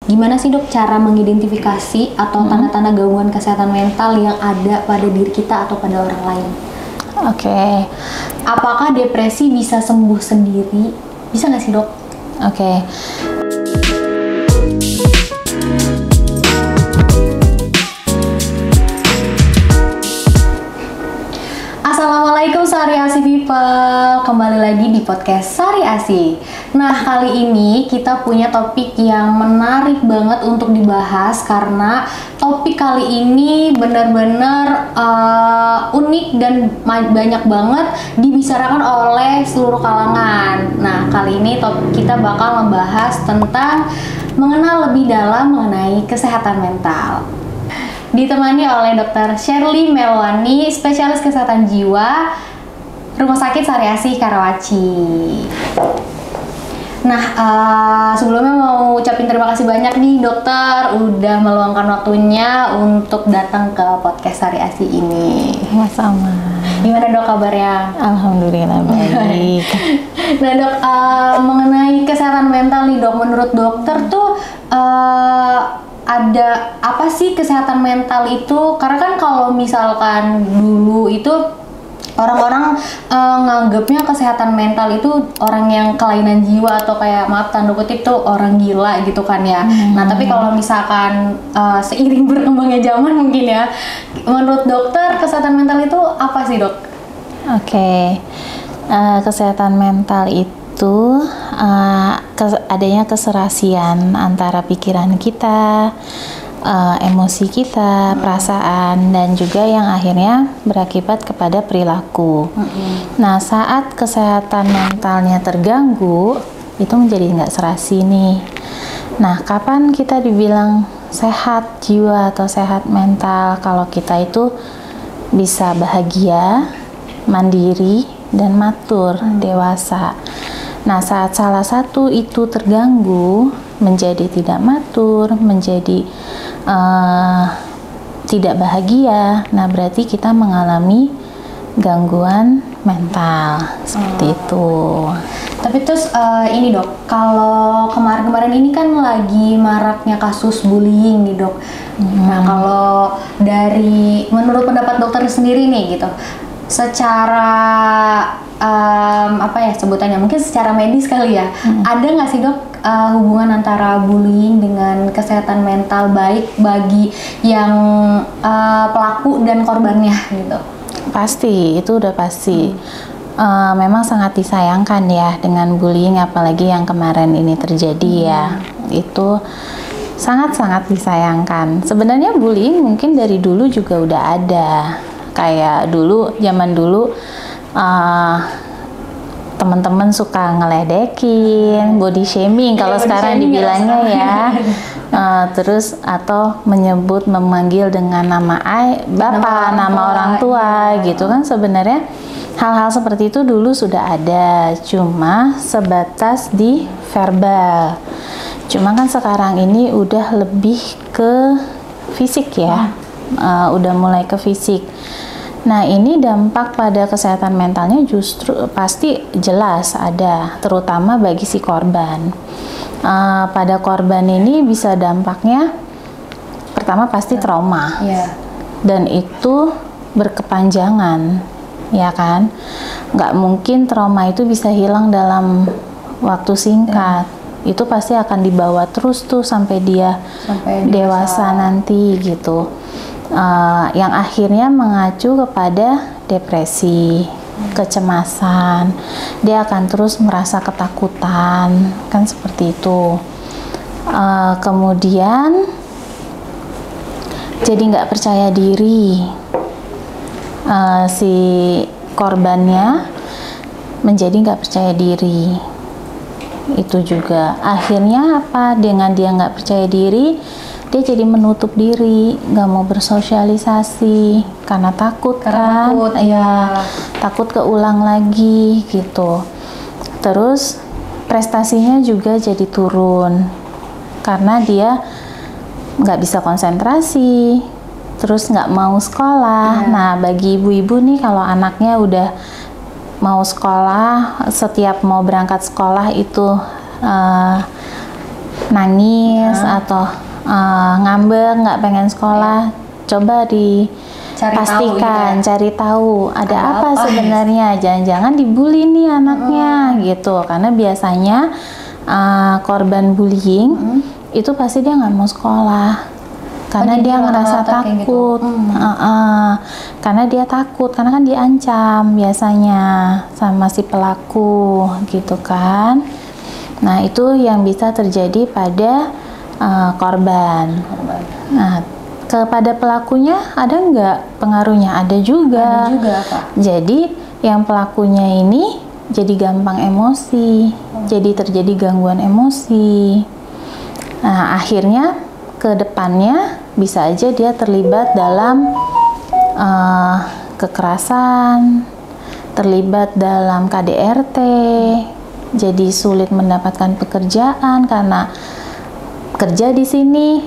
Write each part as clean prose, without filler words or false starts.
Gimana sih dok cara mengidentifikasi atau tanda-tanda gangguan kesehatan mental yang ada pada diri kita atau pada orang lain? Oke. Apakah depresi bisa sembuh sendiri? Bisa nggak sih dok? Oke. Assalamualaikum Sari Asi people, kembali lagi di podcast Sari Asi. Nah, kali ini kita punya topik yang menarik banget untuk dibahas karena topik kali ini benar-benar unik dan banyak banget dibicarakan oleh seluruh kalangan. Nah, kali ini kita bakal membahas tentang mengenal lebih dalam mengenai kesehatan mental. Ditemani oleh Dr. Shirley Melwani, spesialis kesehatan jiwa, Rumah Sakit Sari Asi Karawaci. Nah, sebelumnya mau ucapin terima kasih banyak nih dokter udah meluangkan waktunya untuk datang ke podcast Sari Asi ini. Sama-sama. Gimana dok kabarnya? Alhamdulillah baik. Nah dok, mengenai kesehatan mental nih dok, menurut dokter tuh ada apa sih kesehatan mental itu? Karena kan kalau misalkan dulu itu orang-orang nganggapnya kesehatan mental itu orang yang kelainan jiwa atau kayak maaf tanda kutip tuh orang gila gitu kan ya. Nah tapi kalau misalkan seiring berkembangnya zaman mungkin ya, menurut dokter kesehatan mental itu apa sih dok? Oke. Kesehatan mental itu adanya keserasian antara pikiran kita, emosi kita, perasaan, dan juga yang akhirnya berakibat kepada perilaku. Nah, saat kesehatan mentalnya terganggu, itu menjadi nggak serasi nih. Nah, kapan kita dibilang sehat jiwa atau sehat mental? Kalau kita itu bisa bahagia, mandiri, dan matur, dewasa. Nah, saat salah satu itu terganggu, menjadi tidak matur, menjadi tidak bahagia, nah berarti kita mengalami gangguan mental, seperti itu. Tapi terus ini dok, kalau kemarin-kemarin ini kan lagi maraknya kasus bullying nih dok. Nah kalau dari menurut pendapat dokter sendiri nih gitu, secara apa ya sebutannya, mungkin secara medis kali ya, ada nggak sih dok hubungan antara bullying dengan kesehatan mental baik bagi yang pelaku dan korbannya gitu? Pasti, itu udah pasti. Memang sangat disayangkan ya dengan bullying, apalagi yang kemarin ini terjadi ya. Itu sangat-sangat disayangkan. Sebenarnya bullying mungkin dari dulu juga udah ada. Kayak dulu, zaman dulu teman-teman suka ngeledekin, body shaming kalau sekarang dibilangnya ya. Terus atau memanggil dengan nama bapak, nama orang tua gitu kan. Sebenarnya hal-hal seperti itu dulu sudah ada, cuma sebatas di verbal. Cuma kan sekarang ini udah lebih ke fisik ya, udah mulai ke fisik. Nah, ini dampak pada kesehatan mentalnya justru pasti jelas ada, terutama bagi si korban. Pada korban ini bisa dampaknya pertama pasti trauma, dan itu berkepanjangan, ya kan? Nggak mungkin trauma itu bisa hilang dalam waktu singkat. Itu pasti akan dibawa terus tuh sampai dia dewasa nanti gitu. Yang akhirnya mengacu kepada depresi, kecemasan, dia akan terus merasa ketakutan, kan seperti itu. Kemudian jadi nggak percaya diri, si korbannya menjadi nggak percaya diri. Itu juga akhirnya apa, dengan dia nggak percaya diri, dia jadi menutup diri, nggak mau bersosialisasi karena takut kan, takut keulang lagi gitu. Terus prestasinya juga jadi turun karena dia nggak bisa konsentrasi, terus nggak mau sekolah. Nah, bagi ibu-ibu nih kalau anaknya udah mau sekolah, setiap mau berangkat sekolah itu nangis atau ngambek, nggak pengen sekolah, coba dipastikan, cari tahu ada apa sebenarnya. Jangan-jangan dibully nih anaknya gitu, karena biasanya korban bullying itu pasti dia nggak mau sekolah. Karena dia ngerasa takut, karena dia takut, karena kan diancam biasanya sama si pelaku gitu kan. Nah itu yang bisa terjadi pada korban. Nah kepada pelakunya ada nggak pengaruhnya? Ada juga. Pak. Jadi yang pelakunya ini jadi gampang emosi, jadi terjadi gangguan emosi. Nah akhirnya ke depannya bisa aja dia terlibat dalam kekerasan, terlibat dalam KDRT, jadi sulit mendapatkan pekerjaan karena kerja di sini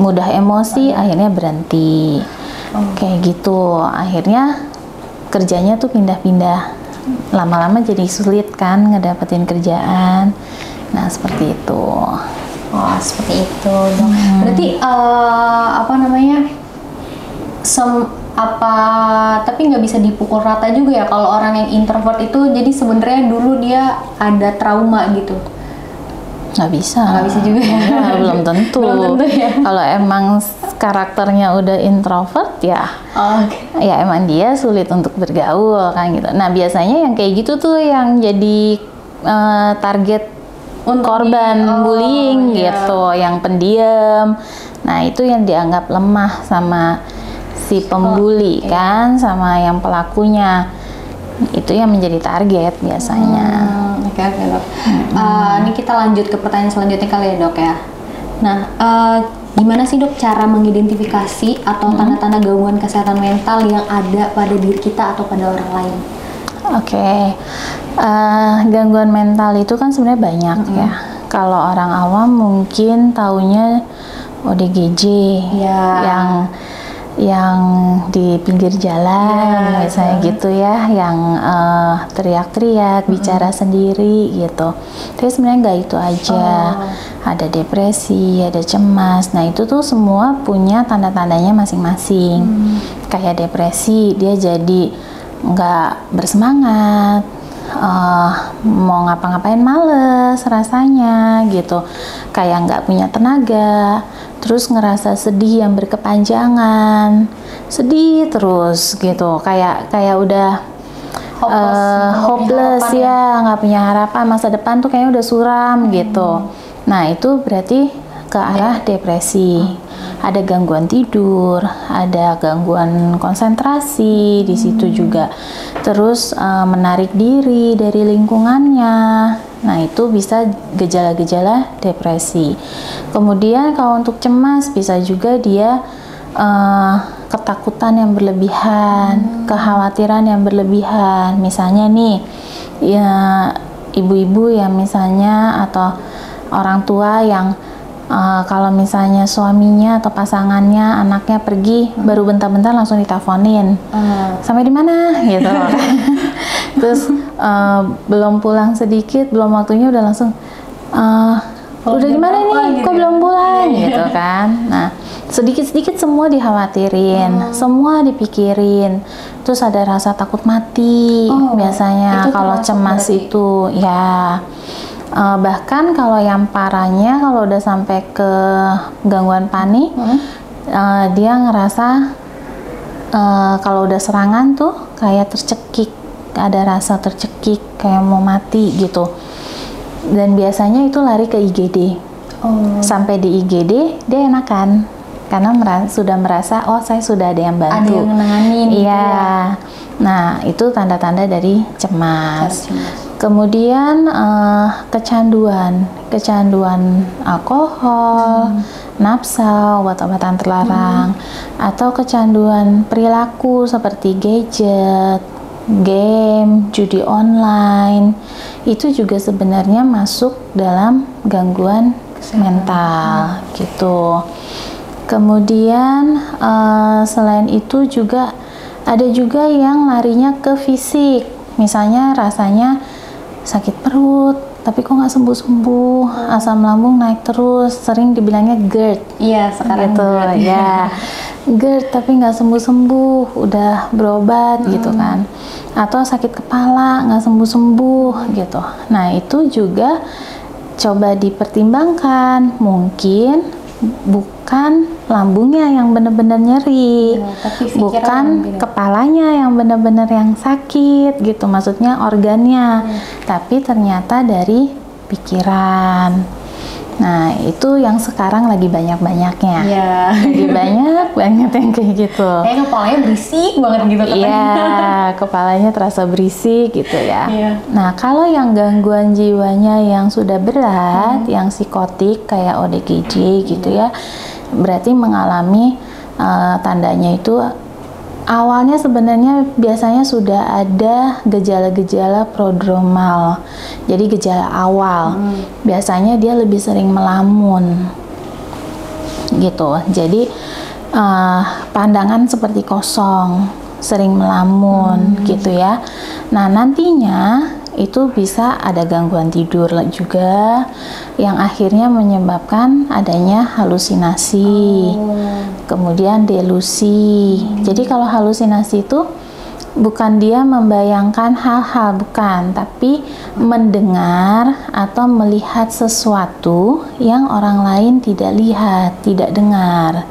mudah emosi, akhirnya berhenti. Kayak gitu, akhirnya kerjanya tuh pindah-pindah, lama-lama jadi sulit kan ngedapetin kerjaan. Nah seperti itu. Oh, seperti itu. Berarti tapi nggak bisa dipukul rata juga ya kalau orang yang introvert itu, jadi sebenarnya dulu dia ada trauma gitu. Nggak bisa juga ya. Belum tentu, ya. Kalau emang karakternya udah introvert ya, ya emang dia sulit untuk bergaul kan gitu. Nah biasanya yang kayak gitu tuh yang jadi target korban bullying gitu, yang pendiam. Nah itu yang dianggap lemah sama si pembuli kan, sama yang pelakunya. Itu yang menjadi target biasanya. Oke dok. Ini kita lanjut ke pertanyaan selanjutnya kali ya dok ya. Nah gimana sih dok cara mengidentifikasi atau tanda-tanda gangguan kesehatan mental yang ada pada diri kita atau pada orang lain? Oke. Gangguan mental itu kan sebenarnya banyak ya. Kalau orang awam mungkin taunya ODGJ, yang di pinggir jalan misalnya gitu ya, yang teriak-teriak, bicara sendiri gitu. Tapi sebenarnya nggak itu aja. Ada depresi, ada cemas. Nah itu tuh semua punya tanda-tandanya masing-masing. Kayak depresi, dia jadi nggak bersemangat, mau ngapa-ngapain males rasanya gitu, kayak nggak punya tenaga, terus ngerasa sedih yang berkepanjangan, sedih terus gitu, kayak udah hopeless ya, nggak punya harapan, masa depan tuh kayaknya udah suram gitu. Nah itu berarti ke arah depresi. Ada gangguan tidur, ada gangguan konsentrasi di situ juga. Terus menarik diri dari lingkungannya. Nah, itu bisa gejala-gejala depresi. Kemudian kalau untuk cemas bisa juga dia ketakutan yang berlebihan, kekhawatiran yang berlebihan. Misalnya nih, ya ibu-ibu yang misalnya atau orang tua yang kalau misalnya suaminya atau pasangannya, anaknya pergi, baru bentar-bentar langsung diteleponin, sampai di mana gitu. Terus belum pulang sedikit, belum waktunya udah langsung udah di mana nih, kok belum pulang gitu kan. Nah sedikit-sedikit semua dikhawatirin, semua dipikirin. Terus ada rasa takut mati biasanya kalau cemas itu ya. Bahkan kalau yang parahnya, kalau udah sampai ke gangguan panik, dia ngerasa kalau udah serangan tuh kayak tercekik, ada rasa tercekik kayak mau mati gitu. Dan biasanya itu lari ke IGD. Sampai di IGD dia enakan karena sudah merasa saya sudah ada yang bantu, ada yang nenganin gitu ya. Nah itu tanda-tanda dari cemas. Kemudian kecanduan alkohol, nafsa, obat-obatan terlarang, atau kecanduan perilaku seperti gadget, game, judi online, itu juga sebenarnya masuk dalam gangguan mental gitu. Kemudian selain itu juga ada juga yang larinya ke fisik, misalnya rasanya sakit perut, tapi kok nggak sembuh-sembuh, asam lambung naik terus, sering dibilangnya GERD. Iya, sekarang gitu ya. GERD tapi nggak sembuh-sembuh, udah berobat gitu kan. Atau sakit kepala nggak sembuh-sembuh gitu. Nah itu juga coba dipertimbangkan, mungkin bukan lambungnya yang benar-benar nyeri, tapi bukan kepalanya yang benar-benar yang sakit gitu, maksudnya organnya, tapi ternyata dari pikiran. Nah itu yang sekarang lagi banyak-banyaknya, lagi banyak yang kayak gitu. Kayak kepalanya berisik banget gitu katanya. Iya, kepalanya terasa berisik gitu ya. Nah kalau yang gangguan jiwanya yang sudah berat, yang psikotik kayak ODGJ gitu ya, berarti mengalami tandanya itu awalnya sebenarnya biasanya sudah ada gejala-gejala prodromal. Jadi gejala awal. Biasanya dia lebih sering melamun. Gitu. Jadi pandangan seperti kosong, sering melamun gitu ya. Nah, nantinya itu bisa ada gangguan tidur juga yang akhirnya menyebabkan adanya halusinasi, kemudian delusi. Jadi kalau halusinasi itu bukan dia membayangkan hal-hal, bukan, tapi mendengar atau melihat sesuatu yang orang lain tidak lihat, tidak dengar.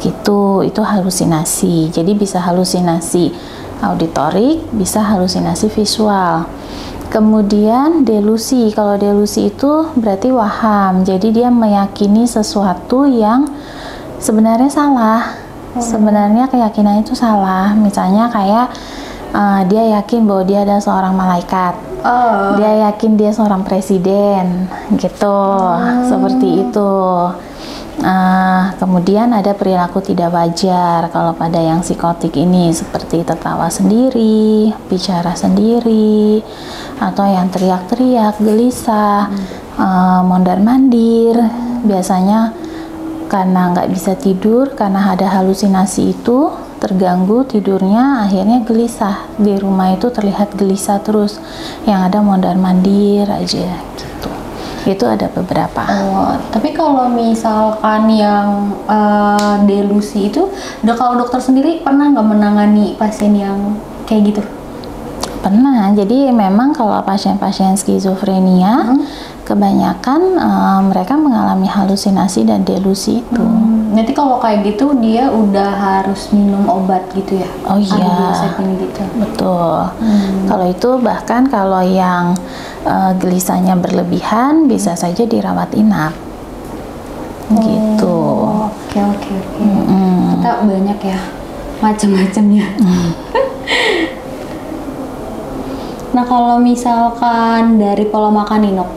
Gitu, itu halusinasi. Jadi bisa halusinasi auditorik, bisa halusinasi visual. Kemudian delusi, kalau delusi itu berarti waham, jadi dia meyakini sesuatu yang sebenarnya salah. Sebenarnya keyakinan itu salah. Misalnya kayak dia yakin bahwa dia adalah seorang malaikat, dia yakin dia seorang presiden, gitu, seperti itu. Kemudian ada perilaku tidak wajar kalau pada yang psikotik ini, seperti tertawa sendiri, bicara sendiri, atau yang teriak-teriak, gelisah, mondar-mandir. Biasanya karena nggak bisa tidur, karena ada halusinasi itu, terganggu tidurnya, akhirnya gelisah. Di rumah itu terlihat gelisah terus, yang ada mondar-mandir aja gitu. Itu ada beberapa. Tapi kalau misalkan yang delusi itu, kalau dokter sendiri pernah nggak menangani pasien yang kayak gitu? Pernah. Jadi memang kalau pasien-pasien skizofrenia, kebanyakan mereka mengalami halusinasi dan delusi itu. Nanti kalau kayak gitu dia udah harus minum obat gitu ya? Oh iya, gitu. Betul. Kalau itu bahkan kalau yang gelisahnya berlebihan bisa saja dirawat inap. Gitu. Oke. Kita banyak ya macam-macamnya. Nah kalau misalkan dari pola makan nih Nok,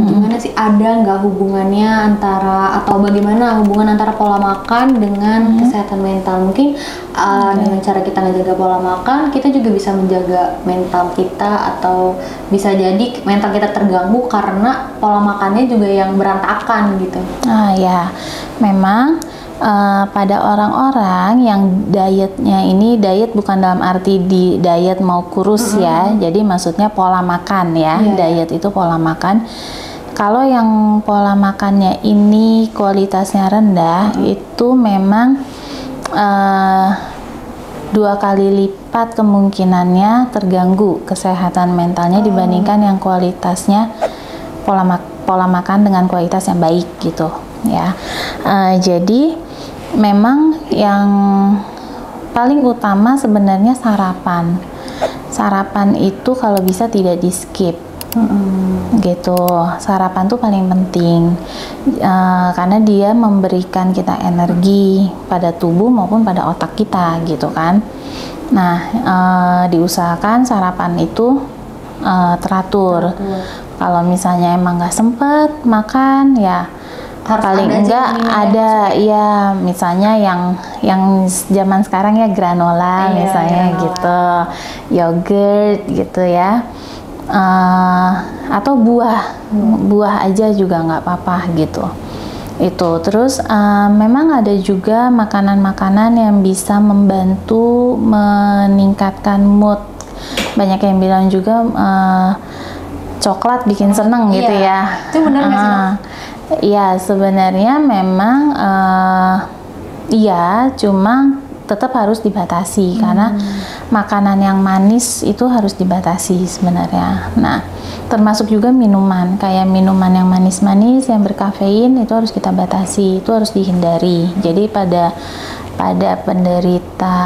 gimana sih, ada nggak hubungannya antara, atau bagaimana hubungan antara pola makan dengan kesehatan mental? Mungkin dengan cara kita ngejaga pola makan, kita juga bisa menjaga mental kita, atau bisa jadi mental kita terganggu karena pola makannya juga yang berantakan gitu. Ya, memang pada orang-orang yang dietnya ini, diet bukan dalam arti di diet mau kurus ya, jadi maksudnya pola makan ya, diet itu pola makan. Kalau yang pola makannya ini kualitasnya rendah, itu memang 2 kali lipat kemungkinannya terganggu kesehatan mentalnya dibandingkan yang kualitasnya pola makan dengan kualitas yang baik gitu ya. Jadi memang yang paling utama sebenarnya sarapan. Sarapan itu kalau bisa tidak di skip. Gitu. Sarapan tuh paling penting karena dia memberikan kita energi pada tubuh maupun pada otak kita gitu kan. Nah, diusahakan sarapan itu teratur. Kalau misalnya emang nggak sempet makan ya harus paling enggak ada ya, misalnya yang zaman sekarang ya granola misalnya gitu, yogurt gitu ya, atau buah aja juga nggak apa-apa gitu. Itu terus memang ada juga makanan-makanan yang bisa membantu meningkatkan mood. Banyak yang bilang juga coklat bikin seneng gitu ya. Itu benar nggak sih? Iya, sebenarnya memang iya, cuma tetap harus dibatasi karena makanan yang manis itu harus dibatasi sebenarnya. Nah, termasuk juga minuman, kayak minuman yang manis-manis yang berkafein itu harus kita batasi, itu harus dihindari. Jadi pada penderita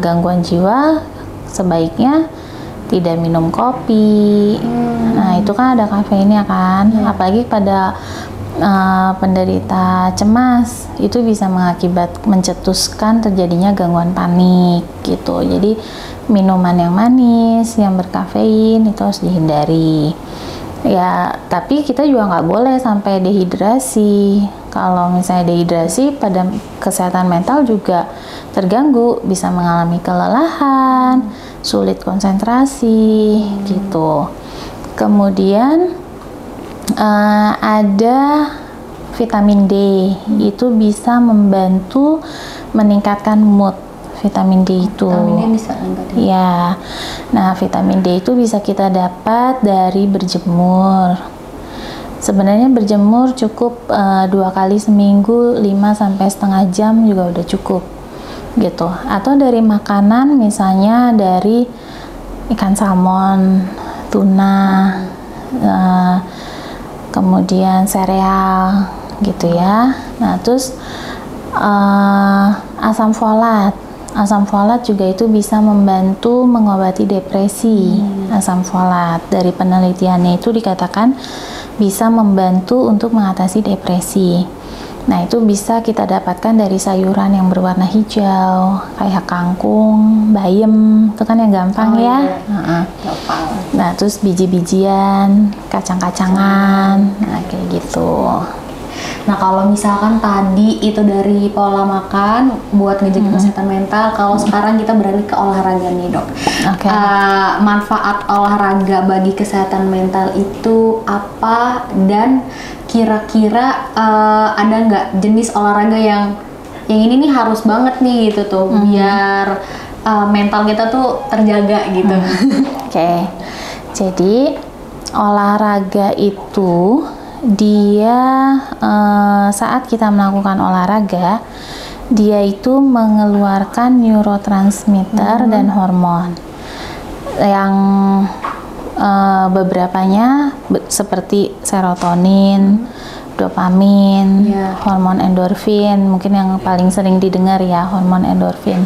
gangguan jiwa sebaiknya tidak minum kopi. Nah, itu kan ada kafeinnya kan. Apalagi pada penderita cemas itu bisa mencetuskan terjadinya gangguan panik gitu. Jadi minuman yang manis yang berkafein itu harus dihindari ya. Tapi kita juga nggak boleh sampai dehidrasi. Kalau misalnya dehidrasi, pada kesehatan mental juga terganggu, bisa mengalami kelelahan, sulit konsentrasi gitu. Kemudian ada vitamin D, itu bisa membantu meningkatkan mood. Vitamin D itu Vitamin D bisa meningkatkan. ya. Nah, vitamin D itu bisa kita dapat dari berjemur. Sebenarnya berjemur cukup 2 kali seminggu, 5 sampai setengah jam juga udah cukup gitu. Atau dari makanan, misalnya dari ikan salmon, tuna, kemudian sereal gitu ya. Nah, terus asam folat juga itu bisa membantu mengobati depresi. Asam folat dari penelitiannya itu dikatakan bisa membantu untuk mengatasi depresi. Nah, itu bisa kita dapatkan dari sayuran yang berwarna hijau kayak kangkung, bayam, itu kan yang gampang ya. Gampang. Nah, terus biji-bijian, kacang-kacangan, nah kayak gitu. Nah, kalau misalkan tadi itu dari pola makan buat ngejaga kesehatan mental, kalau sekarang kita beralih ke olahraga nih, Dok. Oke. Manfaat olahraga bagi kesehatan mental itu apa, dan kira-kira ada nggak jenis olahraga yang ini nih harus banget nih gitu tuh biar mental kita tuh terjaga gitu. Oke. Jadi olahraga itu dia saat kita melakukan olahraga, dia itu mengeluarkan neurotransmitter dan hormon yang beberapanya seperti serotonin, dopamin, hormon endorfin, mungkin yang paling sering didengar ya, hormon endorfin.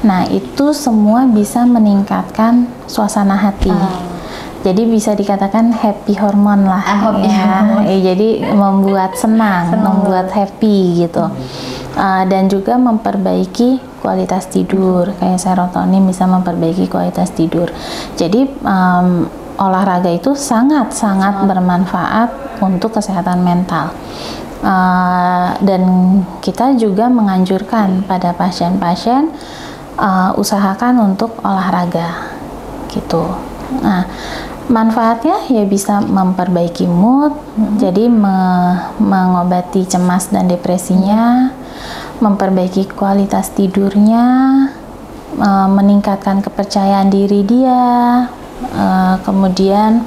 Nah, itu semua bisa meningkatkan suasana hati. Jadi bisa dikatakan happy hormone lah, jadi membuat senang, membuat happy gitu. Dan juga memperbaiki kualitas tidur, kayak serotonin bisa memperbaiki kualitas tidur. Jadi olahraga itu sangat bermanfaat untuk kesehatan mental. Dan kita juga menganjurkan pada pasien-pasien usahakan untuk olahraga gitu. Nah, manfaatnya ya bisa memperbaiki mood, jadi mengobati cemas dan depresinya, memperbaiki kualitas tidurnya, meningkatkan kepercayaan diri dia, kemudian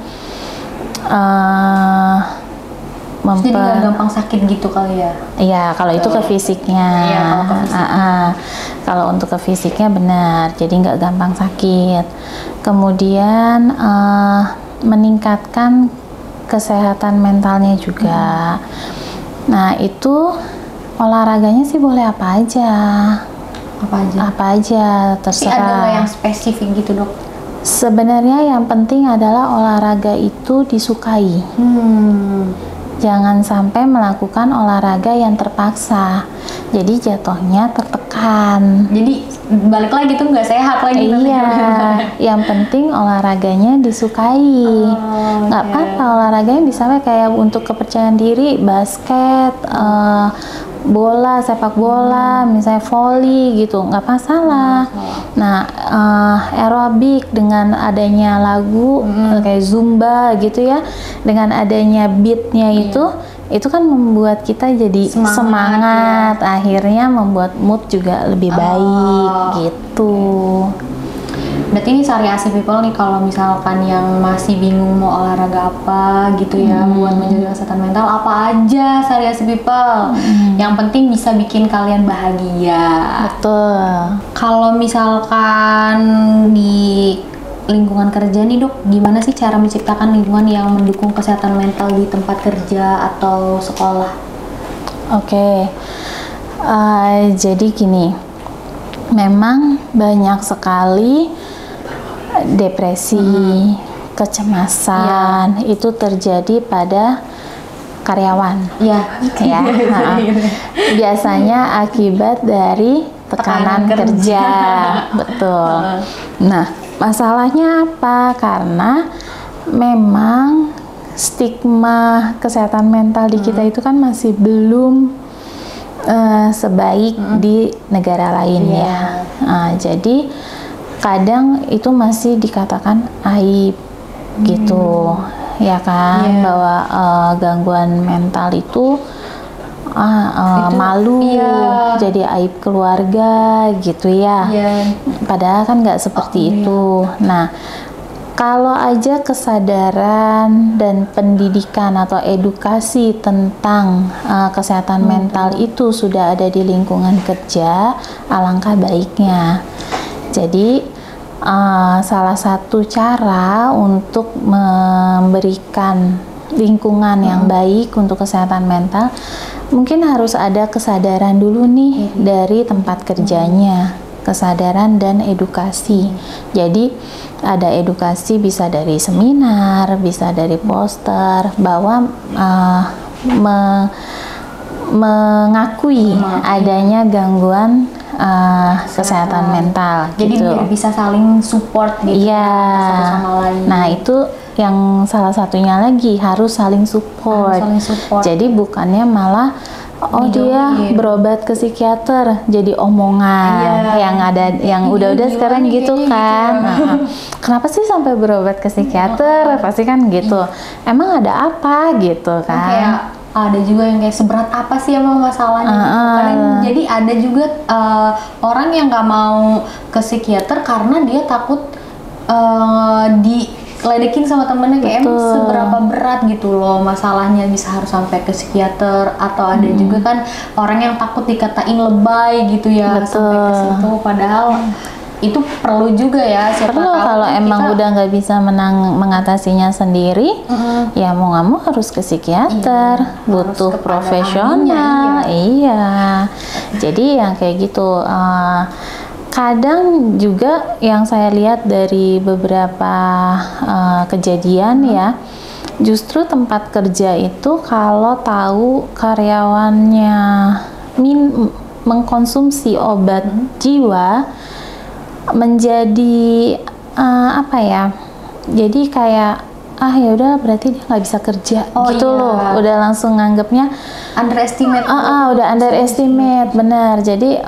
jadi nggak gampang sakit gitu kali ya? Iya, kalau itu ke fisiknya. Iya, kalau ke fisiknya. Kalau untuk ke fisiknya benar, jadi nggak gampang sakit. Kemudian meningkatkan kesehatan mentalnya juga. Nah, itu olahraganya sih boleh apa aja. Apa aja, terserah. Tapi ada nggak yang spesifik gitu, Dok? Sebenarnya yang penting adalah olahraga itu disukai. Jangan sampai melakukan olahraga yang terpaksa, jadi jatuhnya tertekan. Jadi balik lagi tuh nggak sehat lagi. Iya, yang penting olahraganya disukai. Nggak apa-apa olahraganya bisa kayak untuk kepercayaan diri, basket, bola, sepak bola, misalnya volley gitu, nggak masalah. Nah, aerobik dengan adanya lagu kayak zumba gitu ya, dengan adanya beatnya itu kan membuat kita jadi semangat akhirnya membuat mood juga lebih baik gitu. Berarti ini Sari Asi People nih, kalau misalkan yang masih bingung mau olahraga apa gitu ya buat menjaga kesehatan mental, apa aja Sari Asi People. Yang penting bisa bikin kalian bahagia. Betul. Kalau misalkan di lingkungan kerja nih Dok, gimana sih cara menciptakan lingkungan yang mendukung kesehatan mental di tempat kerja atau sekolah? Oke. Jadi gini, memang banyak sekali depresi, kecemasan itu terjadi pada karyawan. Iya. Ya, biasanya akibat dari tekanan kerja. Betul. Nah, masalahnya apa? Karena memang stigma kesehatan mental di kita itu kan masih belum sebaik di negara lain ya. Jadi kadang itu masih dikatakan aib gitu, ya kan, bahwa gangguan mental itu malu, jadi aib keluarga gitu ya. Padahal kan nggak seperti itu. Nah, kalau aja kesadaran dan pendidikan atau edukasi tentang kesehatan mental itu sudah ada di lingkungan kerja, alangkah baiknya. Jadi salah satu cara untuk memberikan lingkungan yang baik untuk kesehatan mental, mungkin harus ada kesadaran dulu nih dari tempat kerjanya, kesadaran dan edukasi. Jadi ada edukasi bisa dari seminar, bisa dari poster, bahwa mengakui adanya gangguan kesehatan mental. Jadi gitu. biar bisa saling support gitu satu sama lain. Nah itu yang salah satunya lagi, harus saling support. Jadi bukannya malah dia berobat ke psikiater jadi omongan yang ada, yang udah-udah sekarang gitu kan. Kenapa sih sampai berobat ke psikiater? Pasti kan gitu. Emang ada apa gitu kan? Kayak ada juga yang kayak seberat apa sih emang masalahnya gitu. Jadi ada juga orang yang nggak mau ke psikiater karena dia takut diledekin sama temennya, kayak emang seberapa berat gitu loh masalahnya bisa harus sampai ke psikiater. Atau ada juga kan orang yang takut dikatain lebay gitu ya sampai ke situ, padahal itu perlu juga ya, siapa tahu kalau emang udah nggak bisa mengatasinya sendiri, ya mau nggak mau harus ke psikiater, butuh profesional. Jadi yang kayak gitu. Kadang juga yang saya lihat dari beberapa kejadian ya, justru tempat kerja itu kalau tahu karyawannya mengkonsumsi obat jiwa, menjadi apa ya, jadi kayak ya udah berarti dia nggak bisa kerja gitu loh, udah langsung nganggapnya underestimate. Udah underestimate, benar. Jadi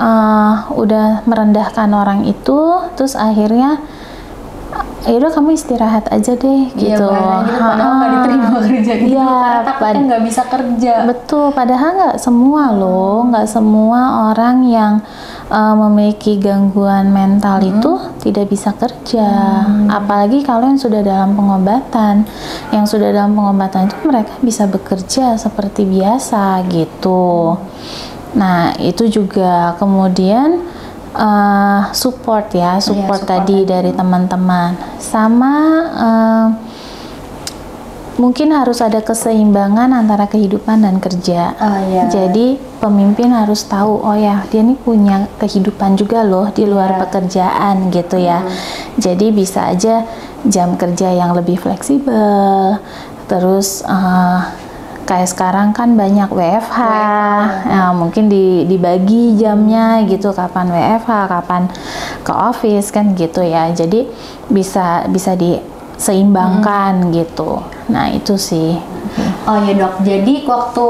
udah merendahkan orang itu, terus akhirnya ya udah kamu istirahat aja deh gitu. Padahal nggak diterima kerja gitu, karena takutnya nggak bisa kerja. Betul, padahal nggak semua loh, nggak semua orang yang memiliki gangguan mental itu tidak bisa kerja. Apalagi kalau yang sudah dalam pengobatan. Yang sudah dalam pengobatan itu mereka bisa bekerja seperti biasa gitu. Nah itu juga kemudian support tadi dari teman-teman, sama mungkin harus ada keseimbangan antara kehidupan dan kerja. Jadi pemimpin harus tahu, dia nih punya kehidupan juga loh di luar pekerjaan gitu ya. Jadi bisa aja jam kerja yang lebih fleksibel, terus kayak sekarang kan banyak WFH. Mungkin dibagi jamnya gitu, kapan WFH, kapan ke office kan gitu ya. Jadi bisa diseimbangkan gitu. Nah itu sih. Oh ya Dok, jadi waktu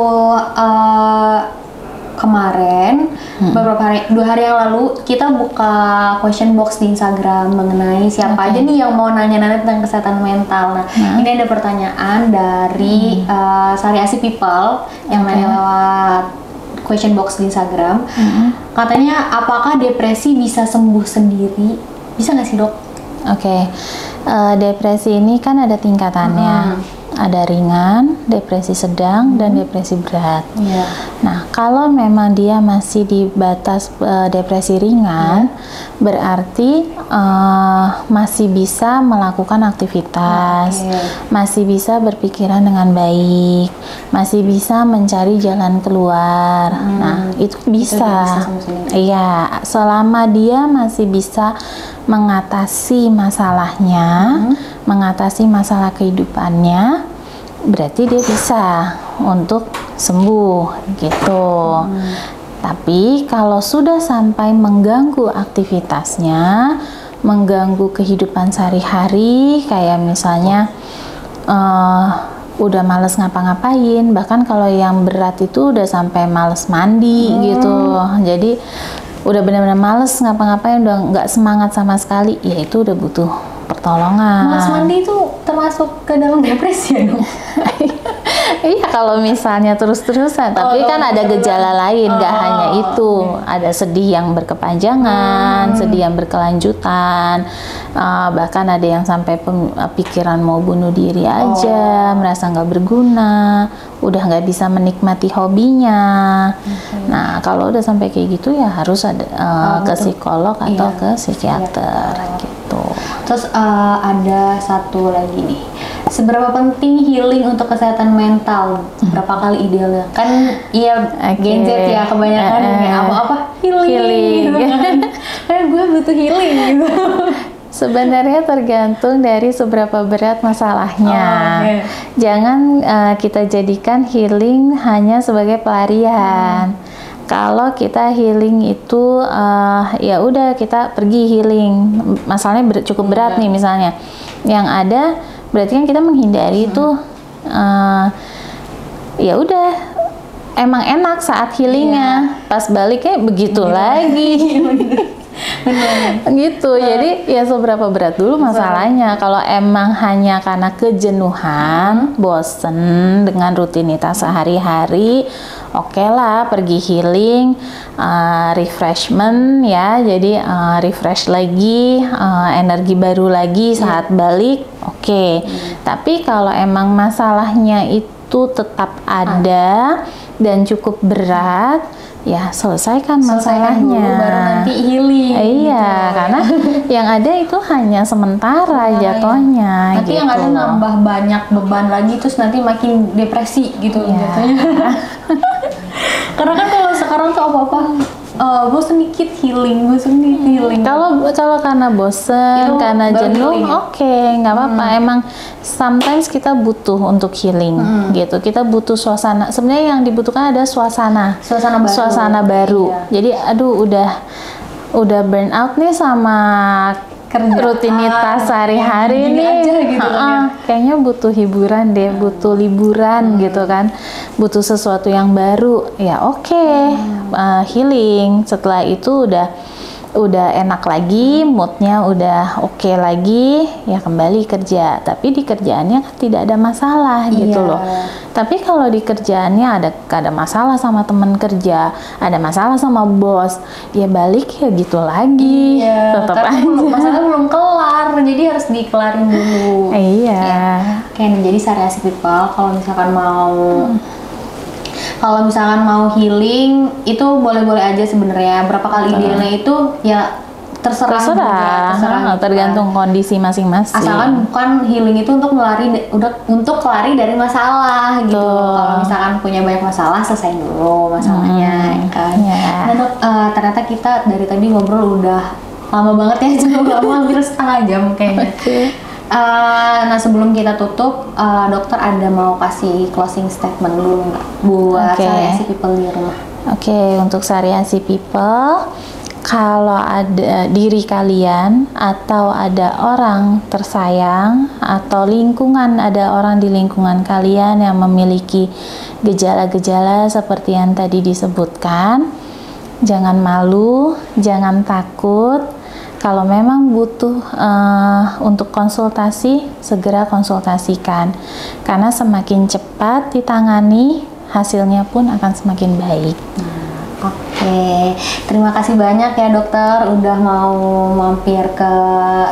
kemarin beberapa hari, 2 hari yang lalu kita buka question box di Instagram mengenai siapa aja nih yang mau nanya-nanya tentang kesehatan mental. Nah, ini ada pertanyaan dari Sari Asi People yang nanya lewat question box di Instagram. Katanya, apakah depresi bisa sembuh sendiri? Bisa nggak sih Dok? Oke. Depresi ini kan ada tingkatannya. Ada ringan, depresi sedang, dan depresi berat. Nah, kalau memang dia masih di batas depresi ringan, berarti masih bisa melakukan aktivitas, masih bisa berpikiran dengan baik, masih bisa mencari jalan keluar. Nah, itu bisa. Iya, selama dia masih bisa mengatasi masalahnya, mengatasi masalah kehidupannya, berarti dia bisa untuk sembuh gitu. Tapi kalau sudah sampai mengganggu aktivitasnya, mengganggu kehidupan sehari-hari, kayak misalnya udah males ngapa-ngapain, bahkan kalau yang berat itu udah sampai males mandi gitu. Jadi udah benar-benar males ngapa-ngapain, udah nggak semangat sama sekali, ya itu udah butuh pertolongan. Males mandi itu termasuk ke dalam depresi ya dong? Iya, kalau misalnya terus-terusan, tapi kan ada gejala lain, nggak hanya itu. Ada sedih yang berkepanjangan, sedih yang berkelanjutan, bahkan ada yang sampai pikiran mau bunuh diri aja, merasa nggak berguna, udah nggak bisa menikmati hobinya. Nah, kalau udah sampai kayak gitu ya harus ada ke psikolog atau ke psikiater gitu. Terus ada satu lagi nih, seberapa penting healing untuk kesehatan mental? Berapa kali idealnya? Kan gadget ya kebanyakan kayak apa-apa healing. Kayak gue butuh healing gitu. Sebenarnya tergantung dari seberapa berat masalahnya. Jangan kita jadikan healing hanya sebagai pelarian. Kalau kita healing itu ya udah kita pergi healing, masalahnya cukup berat nih misalnya, yang ada berarti kan kita menghindari itu ya udah emang enak saat healingnya, pas baliknya begitu lagi. Gitu. Jadi ya seberapa berat dulu masalahnya. Kalau emang hanya karena kejenuhan, bosen dengan rutinitas sehari-hari, oke lah pergi healing, refreshment ya. Jadi refresh lagi, energi baru lagi saat balik, oke. Tapi kalau emang masalahnya itu tetap ada dan cukup berat, ya selesaikan masalahnya dulu, baru nanti healing. Iya, karena yang ada itu hanya sementara jatuhnya. Nanti gitu. yang ada nambah banyak beban lagi, terus nanti makin depresi gitu jatuhnya. Karena kan kalau sekarang tuh apa-apa bosen dikit healing. Kalau karena bosen, itu karena jenuh, oke, nggak apa-apa. Emang sometimes kita butuh untuk healing gitu. Kita butuh suasana. Sebenarnya yang dibutuhkan ada suasana baru. Iya. Jadi aduh udah burn out nih sama rutinitas sehari-hari nih, gitu kayaknya butuh hiburan deh, butuh liburan gitu kan, butuh sesuatu yang baru, ya healing. Setelah itu udah enak lagi, moodnya udah oke lagi, ya kembali kerja. Tapi di kerjaannya kan tidak ada masalah gitu loh. Tapi kalau di kerjaannya ada masalah sama teman kerja, ada masalah sama bos, ya balik ya gitu lagi. Tetap aja. Masalah belum kelar, jadi harus dikelarin dulu. Jadi Sariasi People, kalau misalkan mau healing itu boleh-boleh aja sebenarnya. Berapa kali idealnya itu ya terserah tergantung kondisi masing-masing. Asalkan bukan healing itu untuk lari dari masalah gitu. Kalau misalkan punya banyak masalah, selesai dulu masalahnya, kan. Nah dok, ternyata kita dari tadi ngobrol udah lama banget ya, cukup lama, hampir setengah jam kayaknya. Nah sebelum kita tutup, dokter ada mau kasih closing statement dulu nggak buat Sariasi People di rumah? Untuk Sariasi People, kalau ada diri kalian atau ada orang tersayang atau ada orang di lingkungan kalian yang memiliki gejala-gejala seperti yang tadi disebutkan, jangan malu, jangan takut. Kalau memang butuh untuk konsultasi, segera konsultasikan. Karena semakin cepat ditangani, hasilnya pun akan semakin baik. Oke, terima kasih banyak ya dokter udah mau mampir ke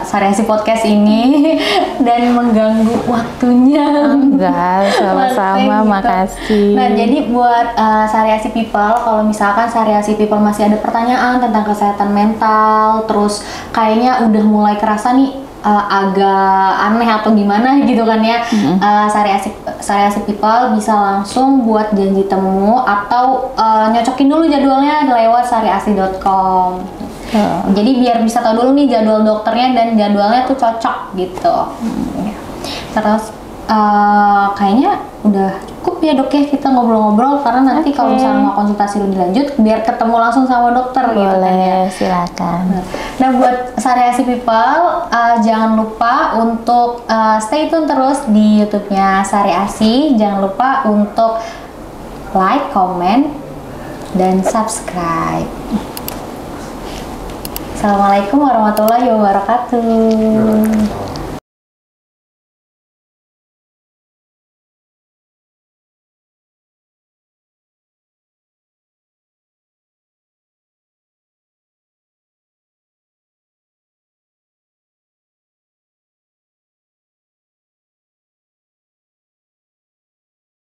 Sari Asi Podcast ini dan mengganggu waktunya. Enggak, sama-sama, makasih. Nah, jadi buat Sari Asi People, kalau misalkan Sari Asi People masih ada pertanyaan tentang kesehatan mental, terus kayaknya udah mulai kerasa nih agak aneh atau gimana gitu kan ya, Sari Asi People bisa langsung buat janji temu atau nyocokin dulu jadwalnya lewat sariasi.com. Jadi biar bisa tahu dulu nih jadwal dokternya dan jadwalnya tuh cocok gitu. Terus kayaknya udah cukup ya dok ya kita ngobrol-ngobrol, karena nanti kalau misalnya mau konsultasi lebih lanjut biar ketemu langsung sama dokter. Boleh, gitu kan ya. Silakan. Nah buat Sari Asi People jangan lupa untuk stay tune terus di YouTube-nya Sari Asi. Jangan lupa untuk like, comment, dan subscribe. Assalamualaikum warahmatullahi wabarakatuh.